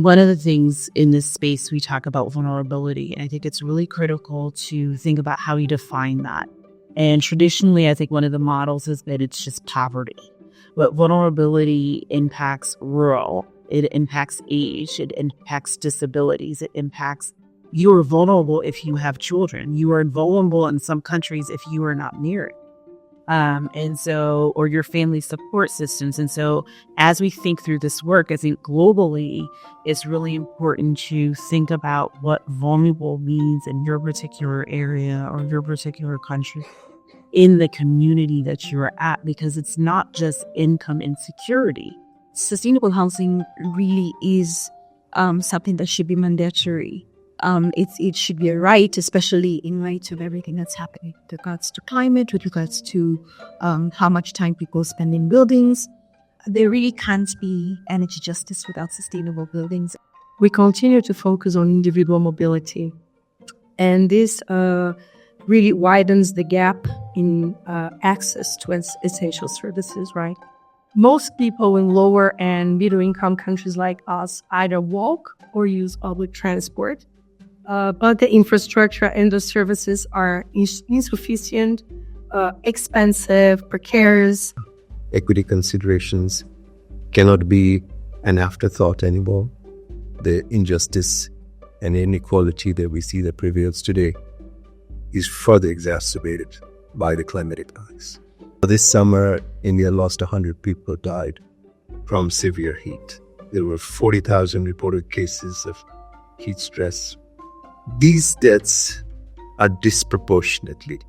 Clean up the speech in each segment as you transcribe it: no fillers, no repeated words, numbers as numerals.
One of the things in this space, we talk about vulnerability, and I think it's really critical to think about how you define that. And traditionally, I think one of the models is that it's just poverty. But vulnerability impacts rural, it impacts age, it impacts disabilities, it impacts you are vulnerable if you have children. You are vulnerable in some countries if you are not married. Or your family support systems. And so as we think through this work, I think globally, it's really important to think about what vulnerable means in your particular area or your particular country in the community that you're at, because it's not just income insecurity. Sustainable housing really is something that should be mandatory. It should be a right, especially in light of everything that's happening with regards to climate, with regards to how much time people spend in buildings. There really can't be energy justice without sustainable buildings. We continue to focus on individual mobility, and this really widens the gap in access to essential services, right? Most people in lower and middle income countries like us either walk or use public transport. But the infrastructure and the services are insufficient, expensive, precarious. Equity considerations cannot be an afterthought anymore. The injustice and inequality that we see that prevails today is further exacerbated by the climatic impacts. This summer, India lost 100 people died from severe heat. There were 40,000 reported cases of heat stress. These deaths are disproportionately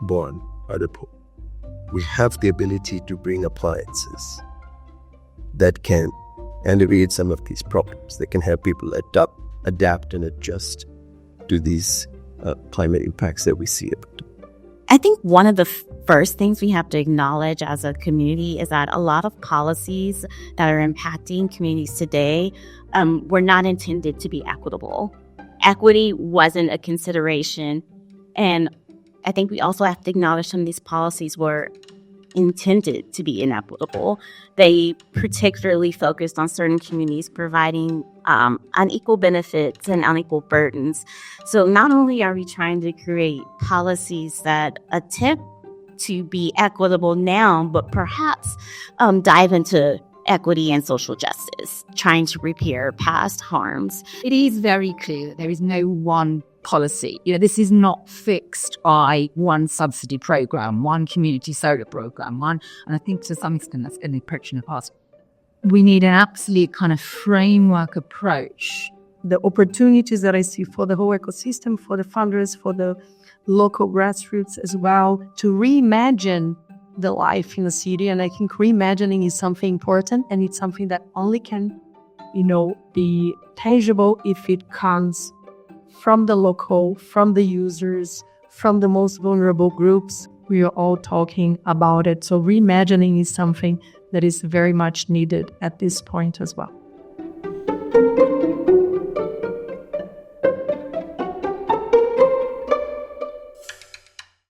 borne by the poor. We have the ability to bring appliances that can alleviate some of these problems, that can help people adapt and adjust to these climate impacts that we see. I think one of the first things we have to acknowledge as a community is that a lot of policies that are impacting communities today were not intended to be equitable. Equity wasn't a consideration. And I think we also have to acknowledge some of these policies were intended to be inequitable. They particularly focused on certain communities providing unequal benefits and unequal burdens. So not only are we trying to create policies that attempt to be equitable now, but perhaps dive into equity and social justice, trying to repair past harms. It is very clear that there is no one policy. This is not fixed by one subsidy program, one community solar program, and I think to some extent that's been the approach in the past. We need an absolute kind of framework approach. The opportunities that I see for the whole ecosystem, for the funders, for the local grassroots as well, to reimagine the life in the city. And I think reimagining is something important, and it's something that only can, be tangible if it comes from the local, from the users, from the most vulnerable groups. We are all talking about it. So reimagining is something that is very much needed at this point as well.